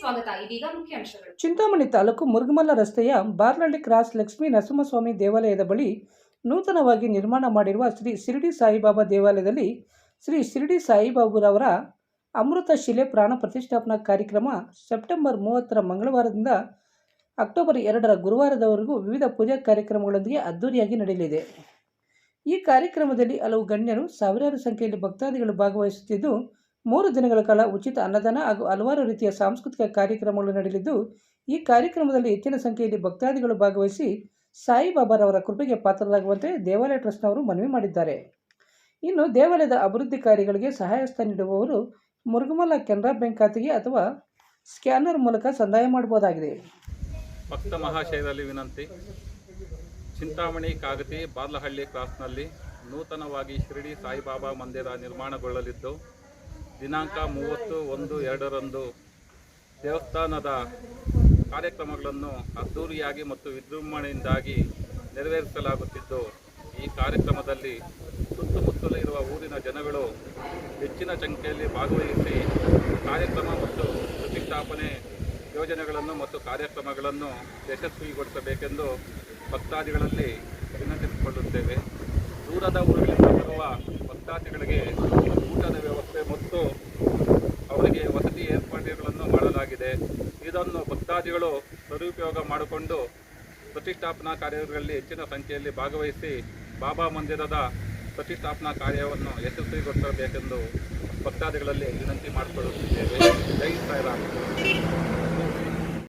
ಸ್ವಾಗತ. ಇದೀಗ ಮುಖ್ಯಾಂಶಗಳು. ಚಿಂತಾಮಣಿ ತಾಲೂಕು ಮುರುಗಮಲ್ಲ ರಸ್ತೆಯ ಬಾರ್ನಹಳ್ಳಿ ಕ್ರಾಸ್ ಲಕ್ಷ್ಮೀ ನರಸಿಂಹಸ್ವಾಮಿ ದೇವಾಲಯದ ಬಳಿ ನೂತನವಾಗಿ ನಿರ್ಮಾಣ ಮಾಡಿರುವ ಶ್ರೀ ಶಿರಡಿ ಸಾಯಿಬಾಬಾ ದೇವಾಲಯದಲ್ಲಿ ಶ್ರೀ ಶಿರಡಿ ಸಾಯಿಬಾಬುರವರ ಅಮೃತ ಶಿಲೆ ಪ್ರಾಣ ಪ್ರತಿಷ್ಠಾಪನಾ ಕಾರ್ಯಕ್ರಮ ಸೆಪ್ಟೆಂಬರ್ 30 ಮಂಗಳವಾರದಿಂದ ಅಕ್ಟೋಬರ್ 2 ಗುರುವಾರದವರೆಗೂ ವಿವಿಧ ಪೂಜಾ ಕಾರ್ಯಕ್ರಮಗಳೊಂದಿಗೆ ಅದ್ದೂರಿಯಾಗಿ ನಡೆಯಲಿದೆ. ಈ ಕಾರ್ಯಕ್ರಮದಲ್ಲಿ ಹಲವು ಗಣ್ಯರು, ಸಾವಿರಾರು ಸಂಖ್ಯೆಯಲ್ಲಿ ಭಕ್ತಾದಿಗಳು ಭಾಗವಹಿಸುತ್ತಿದ್ದು 3 ದಿನಗಳ ಕಾಲ ಉಚಿತ ಅನ್ನದಾನ ಹಾಗೂ ಹಲವಾರು ರೀತಿಯ ಸಾಂಸ್ಕೃತಿಕ ಕಾರ್ಯಕ್ರಮಗಳು ನಡೆಯಲಿದ್ದು, ಈ ಕಾರ್ಯಕ್ರಮದಲ್ಲಿ ಹೆಚ್ಚಿನ ಸಂಖ್ಯೆಯಲ್ಲಿ ಭಕ್ತಾದಿಗಳು ಭಾಗವಹಿಸಿ ಸಾಯಿಬಾಬಾರವರ ಕೃಪೆಗೆ ಪಾತ್ರರಾಗುವಂತೆ ದೇವಾಲಯ ಟ್ರಸ್ಟ್ನವರು ಮನವಿ ಮಾಡಿದ್ದಾರೆ. ಇನ್ನು ದೇವಾಲಯದ ಅಭಿವೃದ್ಧಿ ಕಾರ್ಯಗಳಿಗೆ ಸಹಾಯಹಸ್ತ ನೀಡುವವರು ಮುರುಗಮಲ್ಲ ಕೆನರಾ ಬ್ಯಾಂಕ್ ಖಾತೆಗೆ ಅಥವಾ ಸ್ಕ್ಯಾನರ್ ಮೂಲಕ ಸಂದಾಯ ಮಾಡಬಹುದಾಗಿದೆ. ಭಕ್ತ ಮಹಾಶಯರಲ್ಲಿ ವಿನಂತಿ. ಚಿಂತಾಮಣಿ ಕಾಗತಿ ಬಾರ್ಲಹಳ್ಳಿ ಕ್ರಾಸ್ನಲ್ಲಿ ನೂತನವಾಗಿ ಶಿರಡಿ ಸಾಯಿಬಾಬಾ ಮಂದಿರ ನಿರ್ಮಾಣಗೊಳ್ಳಲಿದ್ದು, ದಿನಾಂಕ 30/1/2ರಂದು ದೇವಸ್ಥಾನದ ಕಾರ್ಯಕ್ರಮಗಳನ್ನು ಅದ್ದೂರಿಯಾಗಿ ಮತ್ತು ವಿಜೃಂಭಣೆಯಿಂದಾಗಿ ನೆರವೇರಿಸಲಾಗುತ್ತಿದ್ದು, ಈ ಕಾರ್ಯಕ್ರಮದಲ್ಲಿ ಸುತ್ತಮುತ್ತಲೂ ಇರುವ ಊರಿನ ಜನಗಳು ಹೆಚ್ಚಿನ ಸಂಖ್ಯೆಯಲ್ಲಿ ಭಾಗವಹಿಸಿ ಕಾರ್ಯಕ್ರಮ ಮತ್ತು ಪ್ರತಿಷ್ಠಾಪನೆ ಯೋಜನೆಗಳನ್ನು ಮತ್ತು ಕಾರ್ಯಕ್ರಮಗಳನ್ನು ಯಶಸ್ವಿಗೊಳಿಸಬೇಕೆಂದು ಭಕ್ತಾದಿಗಳಲ್ಲಿ ವಿನಂತಿಸಿಕೊಳ್ಳುತ್ತೇವೆ. ದೂರದ ಊರುಗಳಿಂದ ಬರುವ ಭಕ್ತಾದಿಗಳಿಗೆ ಊಟದ ವ್ಯವಸ್ಥೆ ಮತ್ತು ಅವರಿಗೆ ವಸತಿ ಏರ್ಪಾಡುಗಳನ್ನು ಮಾಡಲಾಗಿದೆ. ಇದನ್ನು ಭಕ್ತಾದಿಗಳು ಸದುಪಯೋಗ ಮಾಡಿಕೊಂಡು ಪ್ರತಿಷ್ಠಾಪನಾ ಕಾರ್ಯಗಳಲ್ಲಿ ಹೆಚ್ಚಿನ ಸಂಖ್ಯೆಯಲ್ಲಿ ಭಾಗವಹಿಸಿ ಬಾಬಾ ಮಂದಿರದ ಪ್ರತಿಷ್ಠಾಪನಾ ಕಾರ್ಯವನ್ನು ಯಶಸ್ವಿಗೊಳಿಸಬೇಕೆಂದು ಭಕ್ತಾದಿಗಳಲ್ಲಿ ವಿನಂತಿ ಮಾಡಿಕೊಳ್ಳುತ್ತಿದ್ದೇವೆ. ಜೈ ಸಾಯಿರಾಮ್.